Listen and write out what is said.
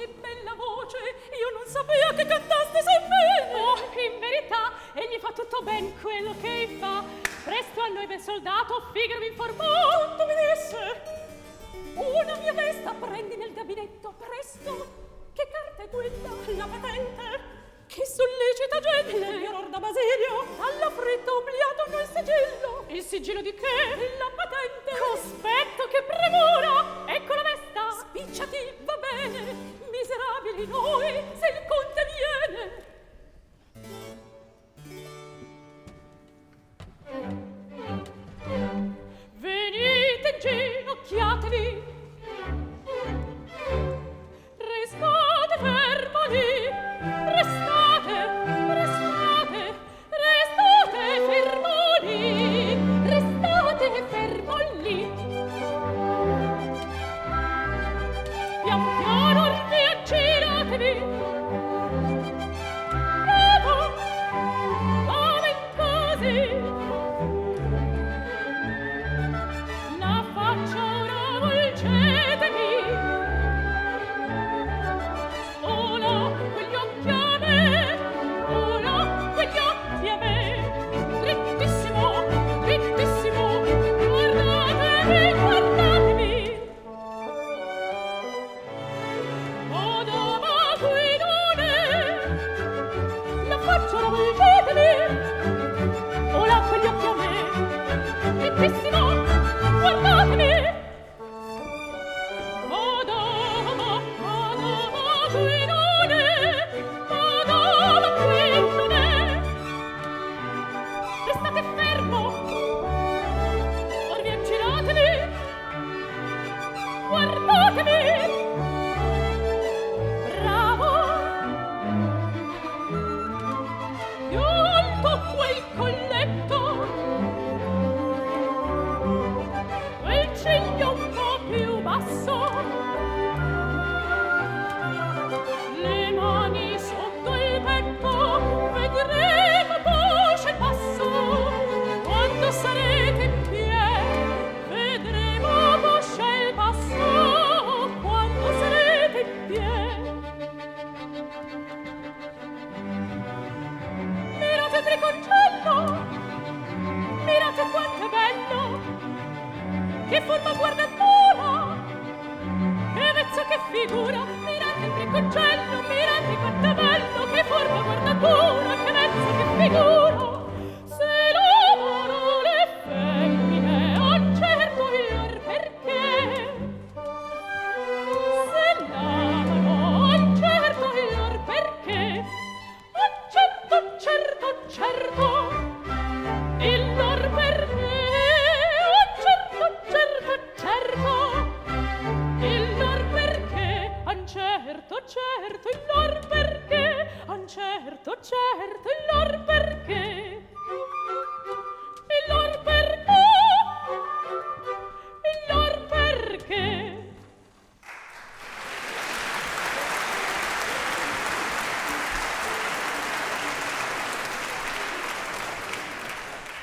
che bella voce! Io non sapevo che cantaste se bene! Oh, in verità, egli fa tutto ben quello che fa. Presto a noi, bel soldato, Figaro vi informò. Tu mi disse, una mia vesta prendi nel gabinetto, presto! Che carta è quella? La patente? Che sollecita gente! L'error da Basilio! Alla fretta obliato noi il sigillo! Il sigillo di che? La patente! Cospetto, che premura! Ecco la vesta! Spicciati, va bene! Miserabili noi, se il conte viene! Venite in giro, occhiatevi! Restate fermo lì! Restate, restate, restate fermo lì! Restate fermo lì! Pian piano via, giratevi! Bravo! Come così! La faccia ora volgetevi! Ora quegli occhi a me, ora quegli occhi a me, drittissimo, drittissimo, guardatevi, guardatevi. Madama qui non è, la faccia ora volgetevi, ora quegli occhi a me, drittissimo, guardatevi. Madama qui non è, Madama qui non è. Restate fermo, or via giratevi, guardatevi. Bravo, più alto quel colletto, quel ciglio un po' più basso, le mani sotto il petto, vedremo poscia il passo. Quando sarete in piedi, vedremo poscia il passo. Quando sarete in piedi. Mirate il briconcello, mirate quanto è bello, che forma guardatura, che vezza, che figura. Mirate il briconcello, mirate quanto è bello, che forma guardatura, che vezza, che figura. Se l'amano le femmine han certo il lor perché, se l'amano han certo il lor perché, han certo, certo, certo il lor perché, han certo, certo, certo il lor perché, han certo, certo il lor perché, han certo, certo il lor perché.